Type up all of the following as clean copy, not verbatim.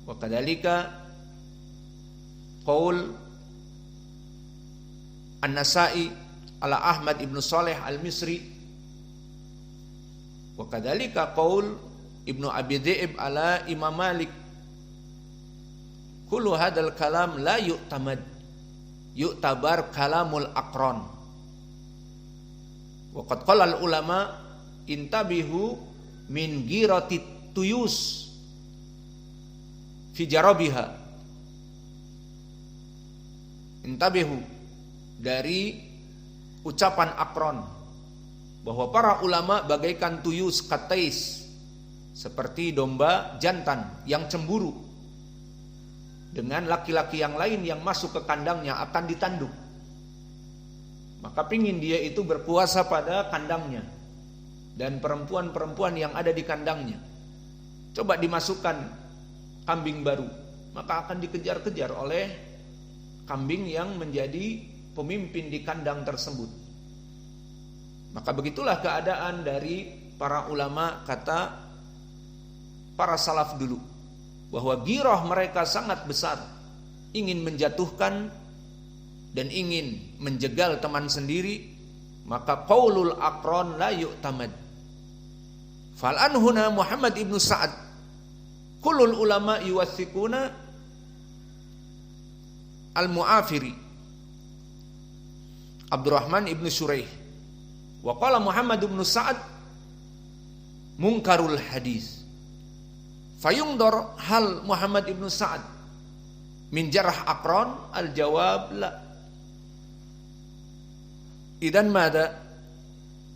Wa kadzalika qaul An-Nasa'i ala Ahmad ibn Saleh al-Misri. Wa kadzalika qaul Ibnu Abi Dhi'ib ala Imam Malik. Kullu hadzal kalam la yu'tamad, yu'tabar kalamul aqran. Wa qad qala al ulama intabihu min ghirati tuyus fi jarabiha. Intabihu dari ucapan aqran, bahwa para ulama bagaikan tuyus katais, seperti domba jantan yang cemburu dengan laki-laki yang lain yang masuk ke kandangnya akan ditanduk. Maka pingin dia itu berkuasa pada kandangnya dan perempuan-perempuan yang ada di kandangnya. Coba dimasukkan kambing baru, maka akan dikejar-kejar oleh kambing yang menjadi pemimpin di kandang tersebut. Maka begitulah keadaan dari para ulama, kata para salaf dulu, bahwa ghirah mereka sangat besar, ingin menjatuhkan dan ingin menjegal teman sendiri. Maka qaulul aqran la yu'tamad. Fal anhuna Muhammad ibnu Sa'ad, kullul ulama yuwathiquna al-Mu'afiri Abdurrahman ibnu Shuraih. Wa qala Muhammad ibnu Sa'ad munkarul hadis. Fayungdor hal Muhammad ibnu Sa'ad min jarh aqran, al-jawab la. Idan mada?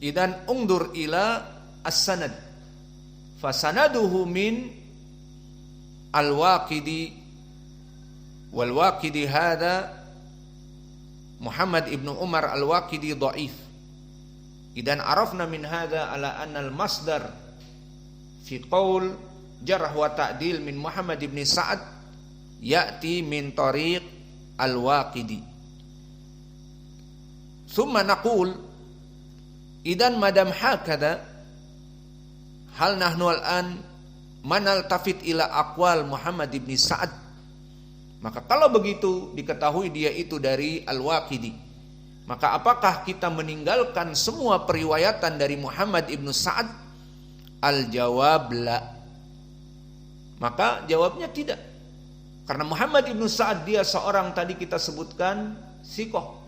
Idan ungdur ila as-sanad. Fasanaduhu min al-Waqidi, wal-Waqidi hada Muhammad ibnu Umar al-Waqidi dhaif. Idan arafna min hada ala anna al-masdar fi qaul jarh wa ta'dil min Muhammad ibn Sa'ad ya'ti min tariq al-Waqidi. Thumma naqul idan madam hakada hal nahnu al-an manaltafit ila aqwal Muhammad ibn Sa'ad. Maka kalau begitu diketahui dia itu dari al-Waqidi, maka apakah kita meninggalkan semua periwayatan dari Muhammad ibn Sa'ad? Al-jawab la. Maka jawabnya tidak. Karena Muhammad ibn Sa'ad dia seorang tadi kita sebutkan sikoh,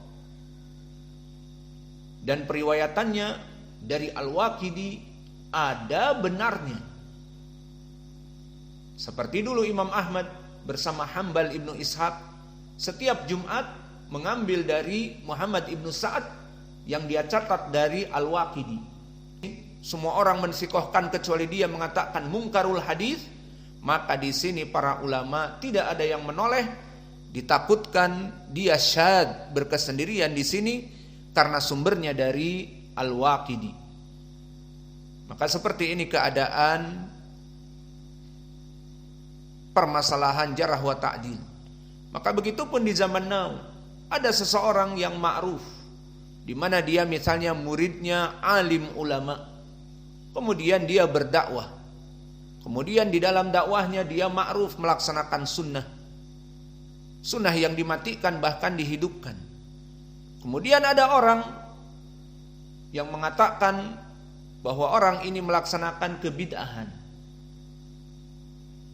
dan periwayatannya dari Al-Waqidi ada benarnya. Seperti dulu Imam Ahmad bersama Hambal ibnu Ishaq setiap Jumat mengambil dari Muhammad ibnu Sa'ad yang dia catat dari Al-Waqidi. Semua orang mensikohkan kecuali dia mengatakan mungkarul hadis. Maka di sini para ulama tidak ada yang menoleh, ditakutkan dia syad berkesendirian di sini karena sumbernya dari Al-Waqidi. Maka seperti ini keadaan permasalahan jarh wa ta'dil. Maka begitupun di zaman now ada seseorang yang ma'ruf, di mana dia misalnya muridnya alim ulama, kemudian dia berdakwah, kemudian di dalam dakwahnya dia ma'ruf melaksanakan sunnah yang dimatikan bahkan dihidupkan. Kemudian ada orang yang mengatakan bahwa orang ini melaksanakan kebid'ahan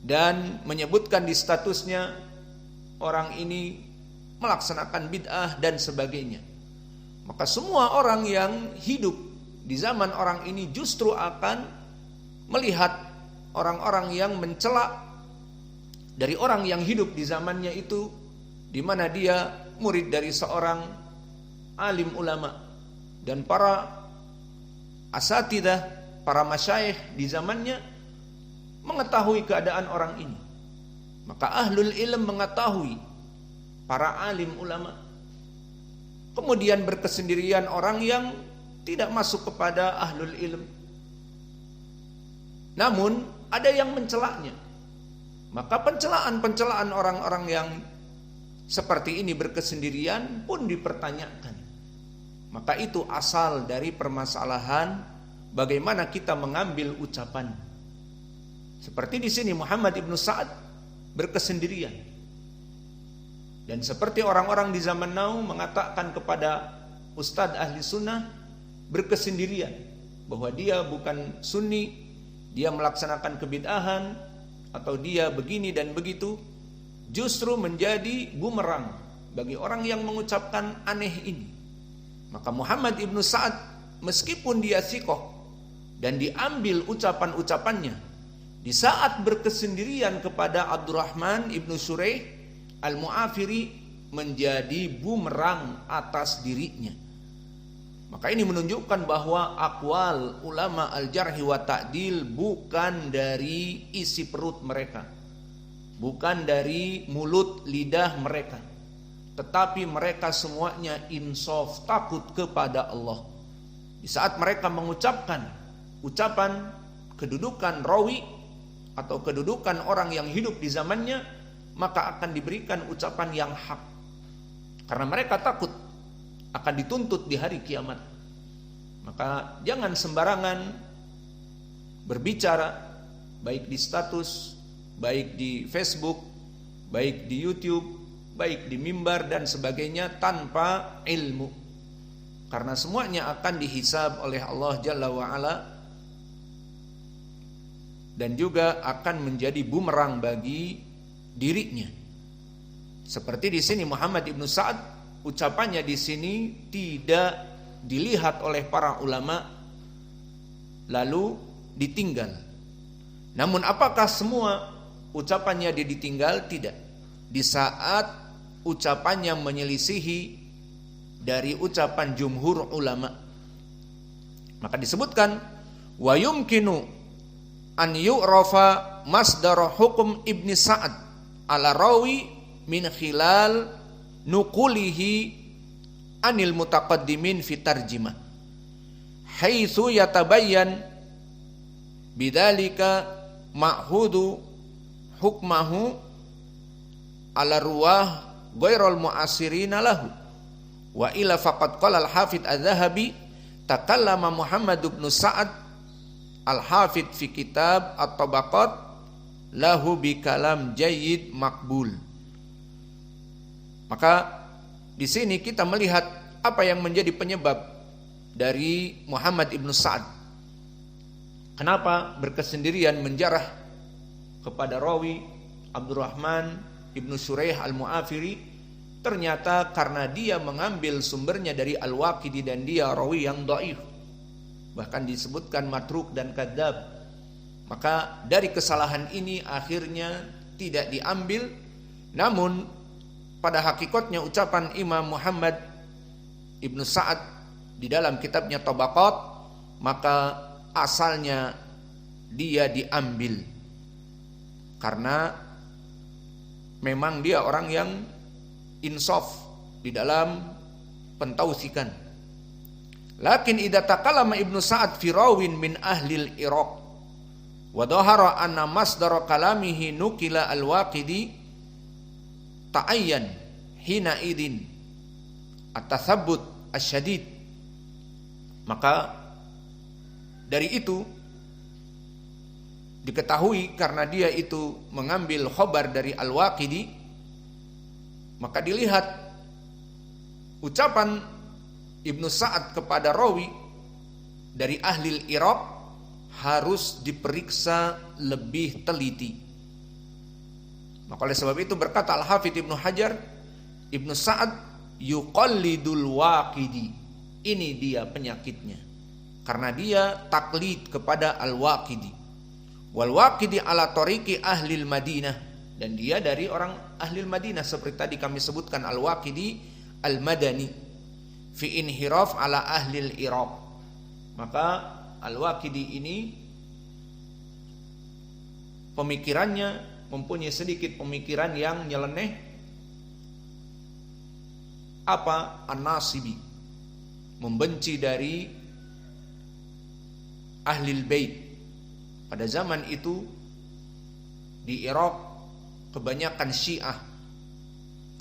dan menyebutkan di statusnya orang ini melaksanakan bid'ah dan sebagainya. Maka semua orang yang hidup di zaman orang ini justru akan melihat orang-orang yang mencela dari orang yang hidup di zamannya itu, di mana dia murid dari seorang alim ulama, dan para asatidah, para masyayikh di zamannya mengetahui keadaan orang ini. Maka ahlul ilm mengetahui para alim ulama. Kemudian berkesendirian orang yang tidak masuk kepada ahlul ilm, namun ada yang mencelaknya. Maka pencelaan orang-orang yang seperti ini berkesendirian pun dipertanyakan. Maka itu asal dari permasalahan bagaimana kita mengambil ucapan. Seperti di sini Muhammad ibnu Sa'ad berkesendirian. Dan seperti orang-orang di zaman now mengatakan kepada ustadz ahli sunnah berkesendirian, bahwa dia bukan sunni, dia melaksanakan kebid'ahan, atau dia begini dan begitu, justru menjadi bumerang bagi orang yang mengucapkan aneh ini. Maka Muhammad ibnu Sa'ad, meskipun dia thiqah dan diambil ucapan-ucapannya di saat berkesendirian kepada Abdurrahman ibnu Suraih Al-Mu'afiri, menjadi bumerang atas dirinya. Maka ini menunjukkan bahwa aqwal ulama al-jarhi wa ta'dil bukan dari isi perut mereka, bukan dari mulut lidah mereka, tetapi mereka semuanya insaf, takut kepada Allah. Di saat mereka mengucapkan ucapan kedudukan rawi atau kedudukan orang yang hidup di zamannya, maka akan diberikan ucapan yang hak, karena mereka takut akan dituntut di hari kiamat. Maka jangan sembarangan berbicara, baik di status, baik di Facebook, baik di YouTube, baik di mimbar dan sebagainya, tanpa ilmu, karena semuanya akan dihisab oleh Allah Jalla wa'ala, dan juga akan menjadi bumerang bagi dirinya. Seperti di sini Muhammad ibnu Sa'ad, ucapannya di sini tidak dilihat oleh para ulama lalu ditinggal. Namun apakah semua ucapannya dia ditinggal? Tidak. Di saat ucapannya menyelisihi dari ucapan jumhur ulama, maka disebutkan wa yumkinu an yu'rafa masdar hukum ibni Sa'ad ala rawi min khilal nuqulihi anil mutaqaddimin fi tarjimah haitsu yatabayyan bidzalika ma'hudu hukmahu ala ruwah ghairul mu'assirina lahu wa ila faqad qala al-hafidz adz-Dzahabi takallama Muhammad ibn Sa'ad al-Hafidz fi kitab at-Tabaqat lahu bi kalam jayyid makbul. Maka di sini kita melihat apa yang menjadi penyebab dari Muhammad ibnu Sa'ad. Kenapa berkesendirian menjarah kepada rawi Abdurrahman ibnu Suraih Al-Mu'afiri? Ternyata karena dia mengambil sumbernya dari Al-Waqidi dan dia rawi yang dhaif, bahkan disebutkan matruk dan kadzab. Maka dari kesalahan ini akhirnya tidak diambil. Namun pada hakikatnya ucapan Imam Muhammad ibnu Sa'ad di dalam kitabnya Tabaqat, maka asalnya dia diambil karena memang dia orang yang insaf di dalam pentausikan. Lakin idza takallama ibnu Sa'ad fi rawin min ahlil Iraq wa dhahara anna masdar kalamihi nukila al-Waqidi ta'ayyan hina idin at-tathabbut asyadid. Maka dari itu diketahui karena dia itu mengambil khobar dari Al-Waqidi, maka dilihat ucapan Ibnu Sa'ad kepada rawi dari ahli Iraq harus diperiksa lebih teliti. Maka oleh sebab itu berkata Al-Hafidz Ibnu Hajar, Ibnu Sa'ad yuqallidul Waqidi. Ini dia penyakitnya, karena dia taklid kepada Al-Waqidi. Wal Waqidi ala tariqi ahlil Madinah, dan dia dari orang ahlil Madinah seperti tadi kami sebutkan Al-Waqidi Al-Madani fi inhiraf ala ahlil Iraq. Maka Al-Waqidi ini pemikirannya mempunyai sedikit pemikiran yang nyeleneh, apa an-nasibi, membenci dari ahlil bait. Pada zaman itu di Irak kebanyakan Syiah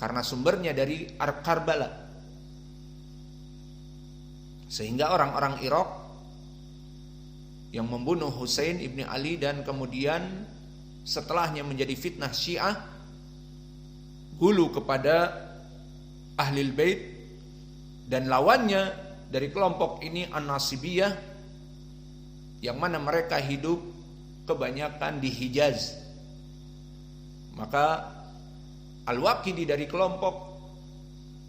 karena sumbernya dari Karbala, sehingga orang-orang Irak yang membunuh Husain ibni Ali dan kemudian setelahnya menjadi fitnah Syiah, hulu kepada Ahlul Bait, dan lawannya dari kelompok ini An-Nasibiyah, yang mana mereka hidup kebanyakan di Hijaz. Maka Al-Waqidi dari kelompok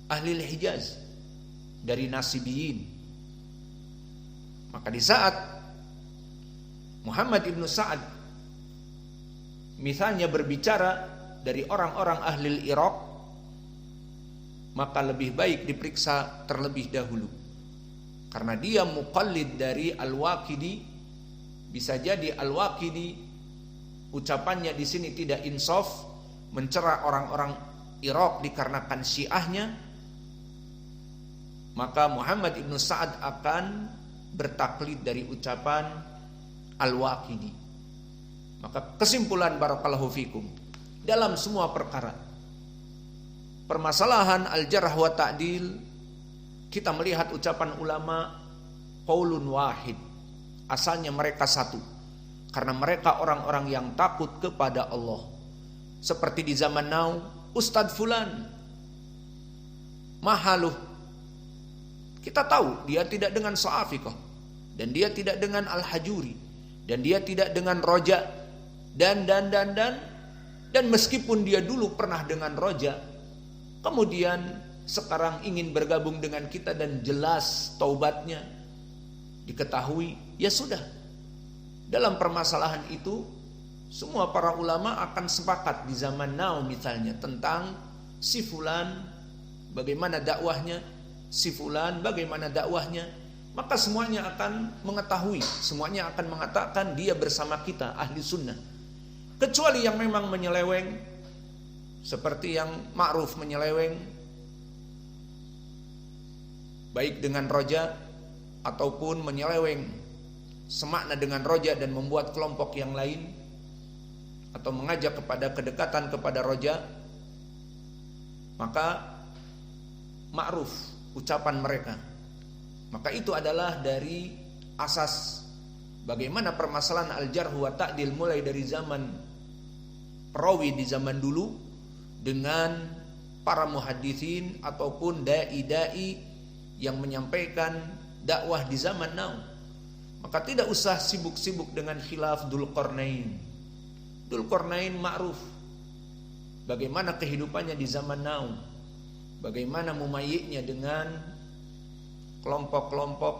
Ahlul Hijaz, dari Nasibiyin. Maka di saat Muhammad ibnu Sa'ad misalnya berbicara dari orang-orang ahli Irak, maka lebih baik diperiksa terlebih dahulu, karena dia muqallid dari Al-Waqidi. Bisa jadi Al-Waqidi ucapannya di sini tidak insaf, mencela orang-orang Irak dikarenakan Syiahnya, maka Muhammad ibnu Sa'ad akan bertaklid dari ucapan Al-Waqidi. Maka kesimpulan barakallahu fikum, dalam semua perkara permasalahan al-jarh wa ta'dil, kita melihat ucapan ulama qaulun wahid, asalnya mereka satu, karena mereka orang-orang yang takut kepada Allah. Seperti di zaman now, Ustadz Fulan mahaluh, kita tahu dia tidak dengan Sa'afiqah, dan dia tidak dengan Al-Hajuri, dan dia tidak dengan Roja, dan meskipun dia dulu pernah dengan Roja, kemudian sekarang ingin bergabung dengan kita dan jelas taubatnya diketahui, ya sudah. Dalam permasalahan itu semua para ulama akan sepakat di zaman now misalnya tentang si fulan bagaimana dakwahnya, si fulan bagaimana dakwahnya, maka semuanya akan mengetahui, semuanya akan mengatakan dia bersama kita ahli sunnah. Kecuali yang memang menyeleweng, seperti yang ma'ruf menyeleweng baik dengan Roja ataupun menyeleweng semakna dengan Roja dan membuat kelompok yang lain, atau mengajak kepada kedekatan kepada Roja, maka ma'ruf ucapan mereka. Maka itu adalah dari asas bagaimana permasalahan al-jarh wa ta'dil mulai dari zaman perawi di zaman dulu dengan para muhaditsin ataupun dai-dai yang menyampaikan dakwah di zaman now. Maka tidak usah sibuk-sibuk dengan khilaf Dzulqarnain. Dzulqarnain ma'ruf bagaimana kehidupannya di zaman now, bagaimana mumayyiknya dengan kelompok-kelompok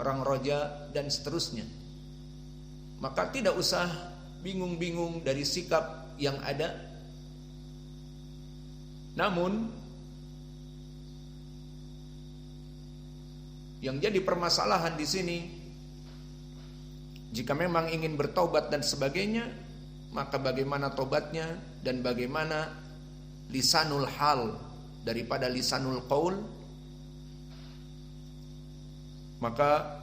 orang Roja dan seterusnya. Maka tidak usah bingung-bingung dari sikap yang ada. Namun yang jadi permasalahan di sini, jika memang ingin bertaubat dan sebagainya, maka bagaimana tobatnya dan bagaimana lisanul hal daripada lisanul qaul. Maka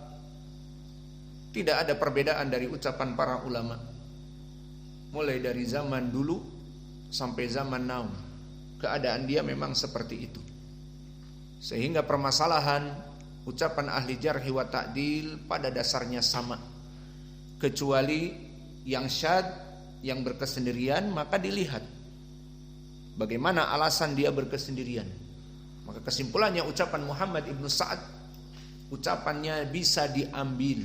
tidak ada perbedaan dari ucapan para ulama mulai dari zaman dulu sampai zaman now. Keadaan dia memang seperti itu, sehingga permasalahan ucapan ahli jarh wa ta'dil pada dasarnya sama, kecuali yang syad, yang berkesendirian, maka dilihat bagaimana alasan dia berkesendirian. Maka kesimpulannya ucapan Muhammad ibnu Sa'ad, ucapannya bisa diambil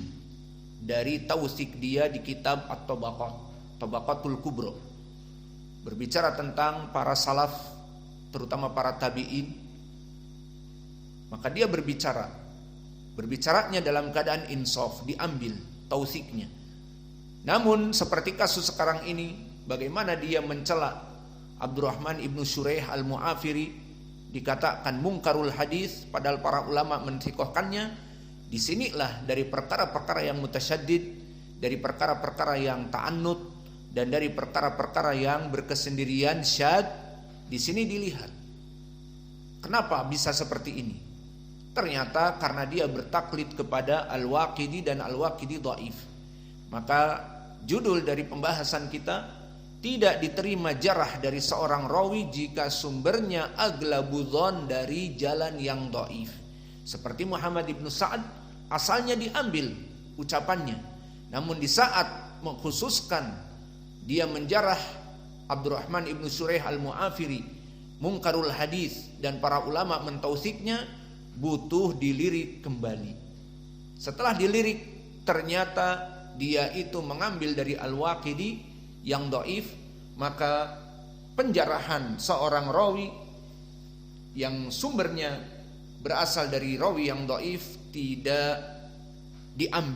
dari tausik dia di kitab At-Tabaqat, Tabaqatul Kubra, berbicara tentang para salaf, terutama para tabi'in. Maka dia berbicaranya dalam keadaan insaf, diambil tausiknya. Namun seperti kasus sekarang ini, bagaimana dia mencela Abdurrahman ibnu Syuraih al-Mu'afiri, dikatakan mungkarul hadis, padahal para ulama mensikohkannya. Disinilah dari perkara-perkara yang mutasyaddid, dari perkara-perkara yang ta'annud, dan dari perkara-perkara yang berkesendirian syad. Di sini dilihat kenapa bisa seperti ini. Ternyata karena dia bertaklid kepada Al-Waqidi, dan Al-Waqidi dhaif. Maka judul dari pembahasan kita, tidak diterima jarah dari seorang rawi jika sumbernya aglabudzon dari jalan yang dhaif. Seperti Muhammad ibnu Sa'ad, asalnya diambil ucapannya, namun di saat mengkhususkan dia menjarah Abdurrahman ibnu Suraih al-Mu'afiri, mungkarul hadis, dan para ulama mentausiknya, butuh dilirik kembali. Setelah dilirik, ternyata dia itu mengambil dari Al-Waqidi yang dhaif, maka penjarahan seorang rawi yang sumbernya berasal dari rawi yang dhaif tidak diambil